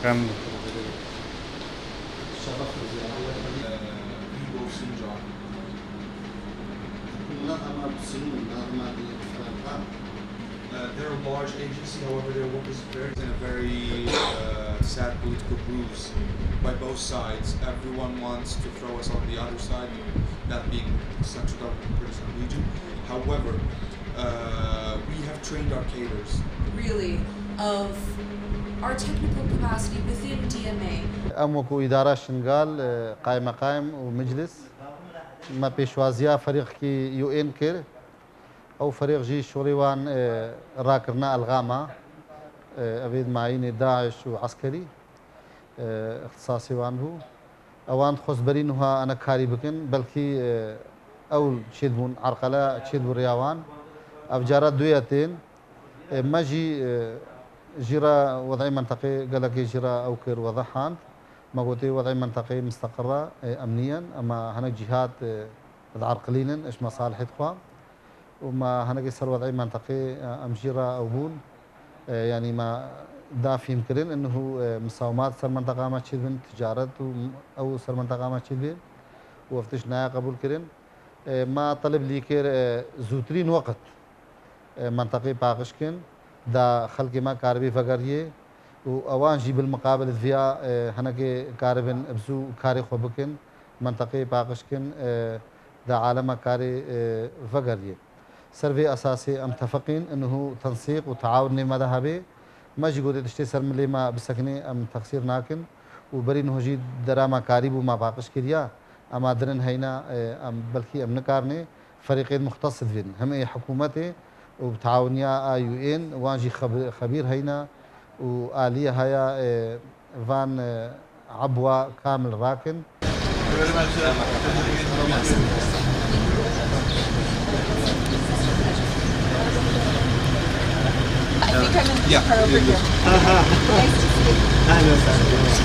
كان شرفت بزيارة Vigo Sinjar. منظمة بسنون منظمة فرنسا. They're a large agency, however, their work is in a very sad political bruise by both sides. Everyone wants to throw us on the other side, that being Central Government Kurdistan region. However, we have trained our cadres. Really, of our technical capacity within DMA. أموكو إدارة شنغال قائم ومجلس ما بيشوازيا فريق كي يو إن كير أو فريق جي شوريوان راكرنا الغاما أبيد معين داعش وعسكري اختصاصي وانه أوان خصبرينها أنا كاري بكن بلكي أول تشيدبون عرقلة تشيدبون رياوان أفجارات دويتين ماجي جرا وضعي منطقي قالك جرا أو كير وضحان ما قلتي وضعي منطقي مستقرة أمنيا أما هناك جهات عرقلين إيش مصالح إخوان وما هناك يصير وضعي منطقي أمجيرة أو بون يعني ما دافي يمكن إنه مساومات صار منطقة ما تشيلين تجارة أو صار منطقة ما تشيلين وفتش نايا قبول كرين ما طلب لي كير زوترين وقت منطقي باقشكن دا خلق ما كاربي فقريه وأوان جي بالمقابل فيها هناك كاربن بزو كاري خوبكن منطقي باقشكن دا عالم كاري فقريه سرفي أساسي متفقين إنه تنسيق وتعاون مذهبي ما جي قلت تشتي سر ملي ما بسكني أم تقصير ناكن وبري إنه جي دراما كاريب وما باقش كريا أما درن هينا أم بلكي أم نكارني فريقين مختص فين هم أي حكومتي وبتعاونيا يو إن وانجي خبير هينا وآلية هيا فان عبوة كامل راكن I think I'm in the car over here. أهلا وسهلا